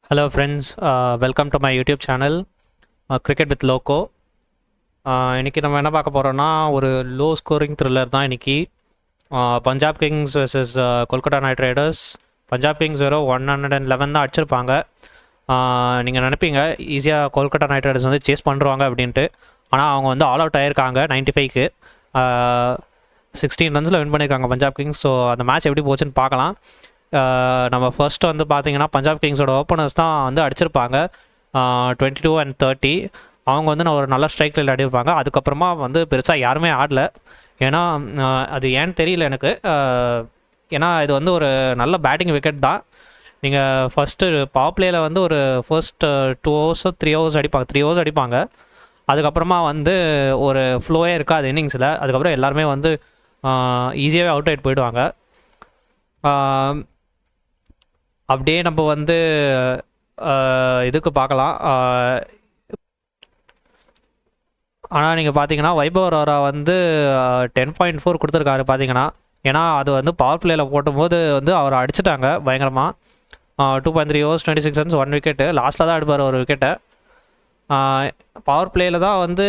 Hello friends, welcome to my YouTube channel, Cricket with Loco. இன்றைக்கி நம்ம என்ன பார்க்க போகிறோன்னா ஒரு லோ ஸ்கோரிங் த்ரில்லர் தான் இன்றைக்கி. Punjab Kings versus Kolkata night Riders. Punjab Kings வெறும் 111 தான் அடிச்சிருப்பாங்க. நீங்கள் நினைப்பீங்க ஈஸியாக கொல்கட்டா நைட் ரைடர்ஸ் வந்து சேஸ் பண்ணுறாங்க அப்படின்ட்டு. ஆனால் அவங்க வந்து ஆல் அவுட் ஆகிருக்காங்க 95க்கு. 16 ரன்ஸில் வின் பண்ணியிருக்காங்க பஞ்சாப் கிங்ஸ். ஸோ அந்த மேட்ச் எப்படி போச்சுன்னு பார்க்கலாம். நம்ம ஃபர்ஸ்ட்டு வந்து பார்த்திங்கன்னா பஞ்சாப் கிங்ஸோட ஓப்பனர்ஸ் தான் வந்து அடிச்சிருப்பாங்க 22 and 30. அவங்க வந்து நான் ஒரு நல்ல ஸ்ட்ரைக் ரேட் அடிப்பாங்க. அதுக்கப்புறமா வந்து பெருசாக யாருமே ஆடலை. ஏன்னா அது ஏன்னு தெரியல எனக்கு. ஏன்னா இது வந்து ஒரு நல்ல பேட்டிங் விக்கெட் தான். நீங்கள் ஃபஸ்ட்டு பவர் பிளேயில் வந்து ஒரு ஃபர்ஸ்ட் 2 hours 3 hours அடிப்பாங்க, 3 hours அடிப்பாங்க. அதுக்கப்புறமா வந்து ஒரு ஃப்ளோவே இருக்காது இன்னிங்ஸில். அதுக்கப்புறம் எல்லாருமே வந்து ஈஸியாகவே அவுட் ஆகிட்டு போயிடுவாங்க. அப்படியே நம்ம வந்து இதுக்கு பார்க்கலாம். ஆனால் நீங்கள் பார்த்தீங்கன்னா வைபவ் அரோரா வந்து 10.4 கொடுத்துருக்காரு பார்த்தீங்கன்னா. ஏன்னா அது வந்து பவர் பிளேயில் போட்டும்போது வந்து அவர் அடிச்சிட்டாங்க பயங்கரமாக. 2.3 overs 26 runs 1 விக்கெட்டு. லாஸ்ட்டில் தான் அடிப்பார் ஒரு விக்கெட்டை. பவர் பிளேயில் தான் வந்து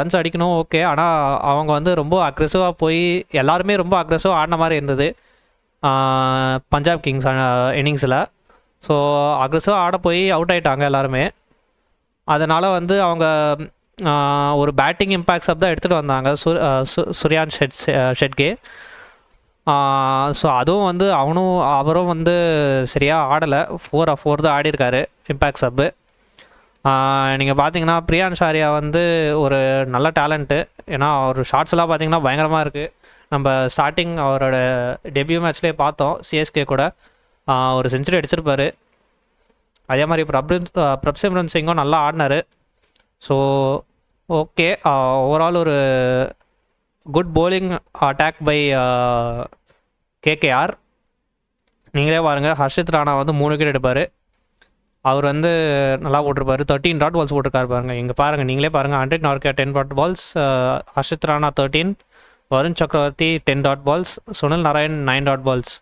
ரன்ஸ் அடிக்கணும், ஓகே. ஆனால் அவங்க வந்து ரொம்ப அக்ரெசிவாக போய் எல்லாருமே ரொம்ப அக்ரெசிவாக ஆடின மாதிரி இருந்தது பஞ்சாப் கிங்ஸ் இன்னிங்ஸில். ஸோ அக்ரெசிவாக ஆட போய் அவுட் ஆகிட்டாங்க எல்லாருமே. அதனால் வந்து அவங்க ஒரு பேட்டிங் இம்பேக்ட்ஸ் தான் எடுத்துகிட்டு வந்தாங்க சுரியான் ஷெட்கே. ஸோ அதுவும் வந்து அவரும் வந்து சரியாக ஆடலை. 4 தான் ஆடிருக்காரு இம்பேக்ட் சப்பு. நீங்கள் பார்த்தீங்கன்னா பிரியான்ஷ் ஆர்யா வந்து ஒரு நல்ல டேலண்ட்டு. ஏன்னா அவர் ஷார்ட்ஸ்லாம் பார்த்தீங்கன்னா பயங்கரமாக இருக்குது. நம்ம ஸ்டார்டிங் அவரோட டெபியூ மேட்ச்லேயே பார்த்தோம் சிஎஸ்கே கூட ஒரு செஞ்சுரி அடிச்சிருப்பார். அதே மாதிரி பிரப்சிம்ரன் சிங்கும் நல்லா ஆடினார். ஸோ ஓகே, ஓவரால் ஒரு good bowling attack by KKR. நீங்களே பாருங்கள், ஹர்ஷித் ராணா வந்து 3 விக்கெட் எடுப்பார். அவர் வந்து நல்லா போட்டிருப்பார். 13 டாட் பால்ஸ் போட்டிருக்காரு பாருங்கள். இங்கே பாருங்கள், நீங்களே பாருங்கள். Anrich Nortje 10 dot balls, Harshit Rana 13, Varun Chakravarthy 10 dot balls, Sunil Narine 9 dot balls.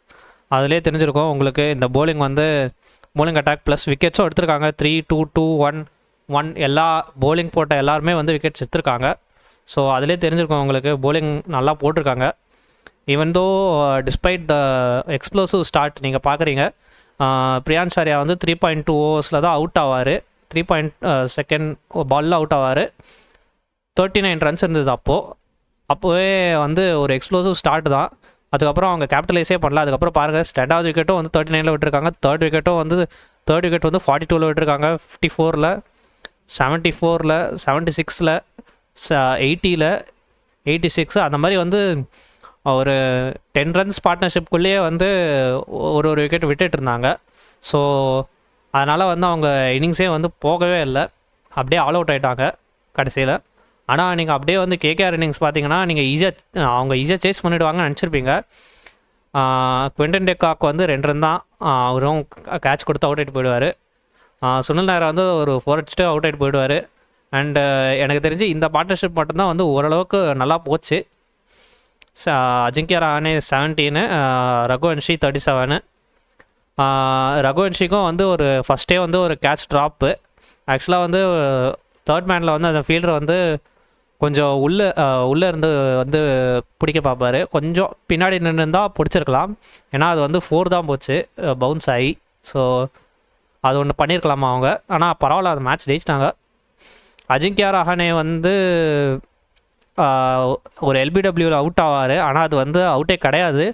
அதிலே தெரிஞ்சிருக்கும் உங்களுக்கு இந்த bowling அட்டாக் ப்ளஸ் விக்கெட்ஸும் எடுத்திருக்காங்க. 3, 2, 2, 1 எல்லா bowling போட்ட எல்லாருமே வந்து விக்கெட்ஸ் எடுத்திருக்காங்க. ஸோ அதிலே தெரிஞ்சிருக்கும் உங்களுக்கு bowling நல்லா போட்டிருக்காங்க. ஈவன் தோ டிஸ்பைட் த எக்ஸ்ப்ளோசிவ் ஸ்டார்ட் நீங்கள் பார்க்குறீங்க. பிரியான்ஷ் ஆர்யா வந்து 3.2 overs தான் அவுட் ஆவார். 3.2 பாலில் அவுட் ஆவார். 39 runs இருந்தது அப்போவே வந்து ஒரு எக்ஸ்ப்ளோசிவ் ஸ்டார்ட் தான். அதுக்கப்புறம் அவங்க கேபிட்டலைஸே பண்ணல. அதுக்கப்புறம் பாருங்கள், 2வது விக்கெட்டும் வந்து 39ல் விட்டுருக்காங்க. தேர்ட் விக்கெட் வந்து 42ல் விட்டுருக்காங்க. 54ல் 74ல் 76ல் 80ல் 86 அந்த மாதிரி வந்து ஒரு 10 runs பார்ட்னர்ஷிப்குள்ளேயே வந்து ஒரு விக்கெட் விட்டுட்டு இருந்தாங்க. ஸோ அதனால் வந்து அவங்க இன்னிங்ஸே வந்து போகவே இல்லை. அப்படியே ஆல் அவுட் ஆகிட்டாங்க கடைசியில். ஆனால் நீங்கள் அப்படியே வந்து கேகேஆர் இன்னிங்ஸ் பார்த்தீங்கன்னா நீங்கள் அவங்க ஈஸியாக சேஸ் பண்ணிவிடுவாங்கன்னு நினச்சிருப்பீங்க. குவிண்டன் டெகாக் வந்து 2 run தான். அவரும் கேட்ச் கொடுத்து அவுட் ஆகிட்டு போயிடுவார். சுனில் நாராயண் வந்து ஒரு 4 அடிச்சுட்டு அவுட் ஆகிட்டு போயிடுவார். அண்டு எனக்கு தெரிஞ்சு இந்த பார்ட்னர்ஷிப் மட்டும்தான் வந்து ஓரளவுக்கு நல்லா போச்சு. அஜிங்கியா ரஹானே 17, ரகுவன்ஷி 37. ரகுவன்ஷிக்கும் வந்து ஒரு ஃபஸ்ட்டே வந்து ஒரு கேட்ச் ட்ராப்பு. ஆக்சுவலாக வந்து தேர்ட் மேனில் வந்து அந்த ஃபீல்டர் வந்து கொஞ்சம் உள்ளே இருந்து வந்து பிடிக்க பார்ப்பார். கொஞ்சம் பின்னாடி நின்று இருந்தால் பிடிச்சிருக்கலாம். ஏன்னா அது வந்து 4 தான் போச்சு பவுன்ஸ் ஆகி. ஸோ அது ஒன்று பண்ணியிருக்கலாமா அவங்க. ஆனால் பரவாயில்ல, அந்த மேட்ச் ஜெயிச்சிட்டாங்க. அஜிங்கியா ரஹானே வந்து ஒரு எல்பிடபிள்யூவில் அவுட் ஆவார். ஆனால் அது வந்து அவுட்டே கிடையாது.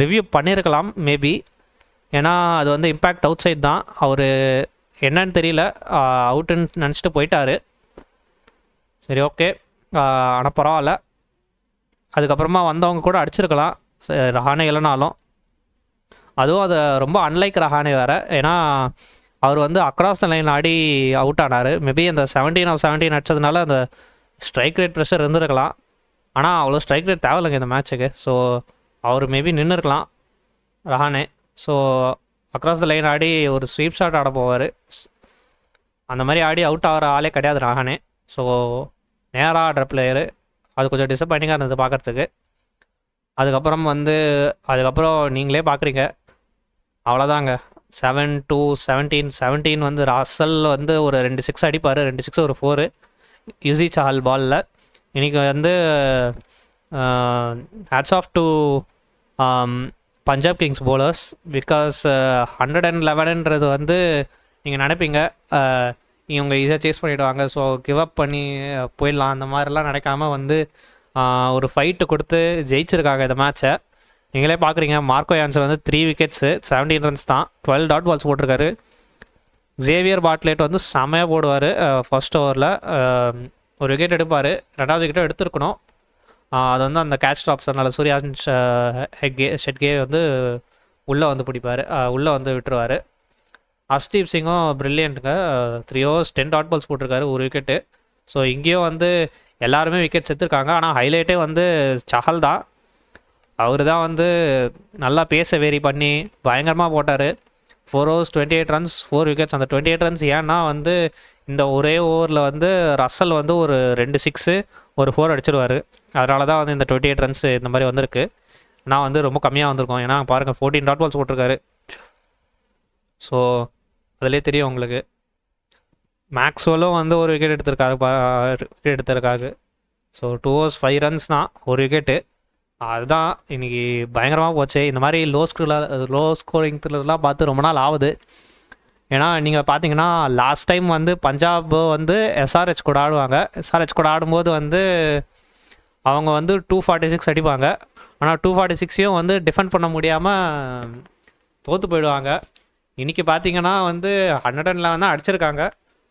ரிவ்யூ பண்ணியிருக்கலாம் மேபி. ஏன்னா அது வந்து இம்பேக்ட் அவுட் சைட் தான். அவர் என்னன்னு தெரியல, அவுட்டுன்னு நினச்சிட்டு போயிட்டார். சரி, ஓகே. ஆனால் பரவாயில்ல. அதுக்கப்புறமா வந்தவங்க கூட அடிச்சிருக்கலாம் ரஹானே இல்லைனாலும். அதுவும் அது ரொம்ப அன்லைக் ரஹானே வேறு. ஏன்னா அவர் வந்து across the line Aadi out ஆனார். மேபி அந்த 17 அடிச்சதுனால அந்த ஸ்ட்ரைக் ரேட் ப்ரெஷர் இருந்திருக்கலாம். ஆனால் அவ்வளோ ஸ்ட்ரைக் ரேட் தேவையில்லைங்க இந்த மேட்ச்சுக்கு. ஸோ அவர் மேபி நின்று இருக்கலாம் Rahane. So across the line ஆடி ஒரு ஸ்வீப் ஷாட் ஆட போவார். அந்த மாதிரி ஆடி அவுட் ஆகிற ஆளே கிடையாது ரஹானே. ஸோ நேராக ஆடுற பிளேயரு. அது கொஞ்சம் டிசப்பாயிண்டிங்காக இருந்தது பார்க்குறதுக்கு. அதுக்கப்புறம் நீங்களே பார்க்குறீங்க, அவ்வளோதாங்க. 7-17 வந்து ராசல் வந்து ஒரு 2 சிக்ஸ் அடிப்பார், 2 சிக்ஸ் ஒரு 4. யுசி சாஹல் பாலில் இன்றைக்கி வந்து hats off to Punjab Kings bowlers because 111ன்றது வந்து நீங்கள் நினைப்பீங்க இவங்க ஈஸியாக சேஸ் பண்ணிவிடுவாங்க, ஸோ கிவ் அப் பண்ணி போயிடலாம், அந்த மாதிரிலாம் நடக்காமல் வந்து ஒரு ஃபைட்டு கொடுத்து ஜெயிச்சிருக்காங்க இந்த மேட்சை. நீங்களே பார்க்குறீங்க, மார்க்கோ யான்சன் வந்து 3 விக்கெட்ஸு 17 ரன்ஸ் தான், 12 டாட் பால்ஸ் போட்டிருக்காரு. ஜேவியர் பார்ட்லேட் வந்து செமையாக போடுவார். ஃபர்ஸ்ட் ஓவரில் ஒரு விக்கெட் எடுப்பார், 2வது விக்கெட்டும் எடுத்துருக்கணும். அது வந்து அந்த கேட்ச் ட்ராப்ஸ்னால சூர்யாவன்ஷ் ஷெட்கே வந்து உள்ளே வந்து பிடிப்பார், உள்ளே வந்து விட்டுருவார். ஹர்ஷ்தீப் சிங்கும் ப்ரில்லியண்ட்டுங்க, 3 overs 10 டாட் பால்ஸ் போட்டிருக்காரு, ஒரு விக்கெட்டு. ஸோ இங்கேயும் வந்து எல்லாருமே விக்கெட்ஸ் எடுத்திருக்காங்க, ஆனால் ஹைலைட்டே வந்து சஹல் தான். அவர் தான் வந்து நல்லா பேச வேரி பண்ணி பயங்கரமாக போட்டார். 4 overs 28 runs 4 விக்கெட்ஸ். அந்த 28 runs ஏன்னா வந்து இந்த ஒரே ஓவரில் வந்து ரசல் வந்து ஒரு 2 சிக்ஸு ஒரு 4 அடிச்சிருவார். அதனால தான் வந்து இந்த 28 runs இந்த மாதிரி வந்திருக்கு. நான் வந்து ரொம்ப கம்மியாக வந்திருக்கோம், ஏன்னா பாருங்கள் 14 டாட் பால்ஸ் போட்டிருக்காரு. ஸோ அதிலே தெரியும் உங்களுக்கு. மேக்ஸ்வெல்லும் வந்து ஒரு விக்கெட் எடுத்திருக்காரு. ஸோ 2 overs 5 runs தான், ஒரு விக்கெட்டு. அதுதான் இன்றைக்கி பயங்கரமாக போச்சு. இந்த மாதிரி லோ ஸ்கோரிங் த்ரில்லர்லாம் பார்த்து ரொம்ப நாள் ஆகுது. ஏன்னா நீங்கள் பார்த்தீங்கன்னா லாஸ்ட் டைம் வந்து பஞ்சாப் வந்து எஸ்ஆர்ஹெச் கூட ஆடுவாங்க. எஸ்ஆர்ஹெச் கூட ஆடும்போது வந்து அவங்க வந்து 246 அடிப்பாங்க, ஆனால் 246ஐயும் வந்து டிஃபெண்ட் பண்ண முடியாமல் தோற்று போயிடுவாங்க. இன்றைக்கி பார்த்தீங்கன்னா வந்து 111 தான் அடிச்சிருக்காங்க,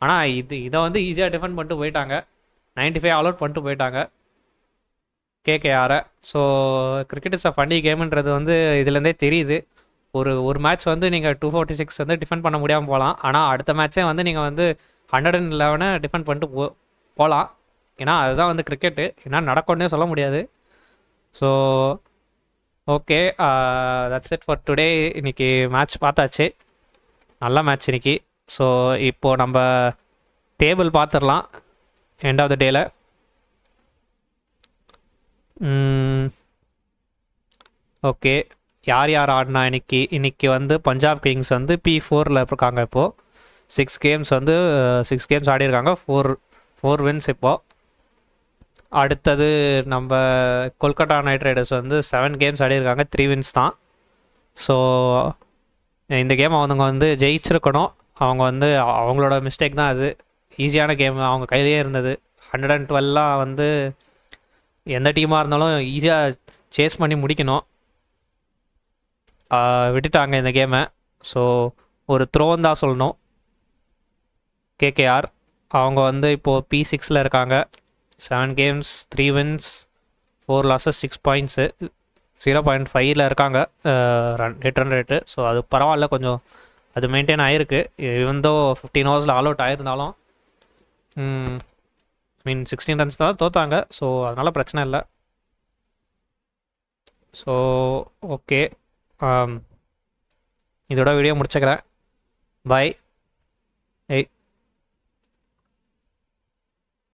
ஆனால் இதை வந்து ஈஸியாக டிஃபெண்ட் பண்ணிட்டு போயிட்டாங்க. 95 ஆல் அவுட் பண்ணிட்டு போயிட்டாங்க கேகேஆரை. So cricket is a funny கேமுன்றது வந்து இதுலேருந்தே தெரியுது. ஒரு மேட்ச் வந்து நீங்கள் 246 வந்து டிஃபெண்ட் பண்ண முடியாமல் போகலாம், ஆனால் அடுத்த மேட்ச்சே வந்து நீங்கள் வந்து 111 டிஃபெண்ட் பண்ணிட்டு போகலாம். ஏன்னா அதுதான் வந்து கிரிக்கெட்டு, ஏன்னா நடக்கும்னே சொல்ல முடியாது. So okay, that's it for today. இன்றைக்கி மேட்ச் பார்த்தாச்சு, நல்ல மேட்ச் இன்றைக்கி. ஸோ இப்போது நம்ம டேபிள் பார்த்துடலாம் எண்ட் ஆஃப் த டேயில். ஓகே, யார் ஆடினா இன்னைக்கு வந்து பஞ்சாப் கிங்ஸ் வந்து P4 இருக்காங்க. இப்போது 6 கேம்ஸ் ஆடிருக்காங்க, 4 wins இப்போது. அடுத்தது நம்ம கொல்கட்டா நைட் ரைடர்ஸ் வந்து 7 கேம்ஸ் ஆடிருக்காங்க, 3 wins தான். ஸோ இந்த கேம் அவங்க வந்து ஜெயிச்சிருக்கணும். அவங்க வந்து அவங்களோட மிஸ்டேக் தான் அது. ஈஸியான கேம் அவங்க கையிலே இருந்தது. 112 வந்து எந்த டீமாக இருந்தாலும் ஈஸியாக சேஸ் பண்ணி முடிக்கணும், விட்டுட்டாங்க இந்த கேமை. ஸோ ஒரு த்ரோன்னு தான் சொல்லணும். கேகேஆர் அவங்க வந்து இப்போது P6 இருக்காங்க. 7 games 3 wins 4 losses 6 points 0.5 இருக்காங்க ஹிட் ரன் ரேட்டு. ஸோ அது பரவாயில்ல, கொஞ்சம் அது மெயின்டைன் ஆகிருக்கு. இவந்தோ 15 overs ஆல் அவுட் ஆகிருந்தாலும் 16 runs தான் தோத்தாங்க. ஸோ அதனால் பிரச்சனை இல்லை. ஸோ ஓகே, இதோட வீடியோ முடிச்சுக்கிறேன். பாய்.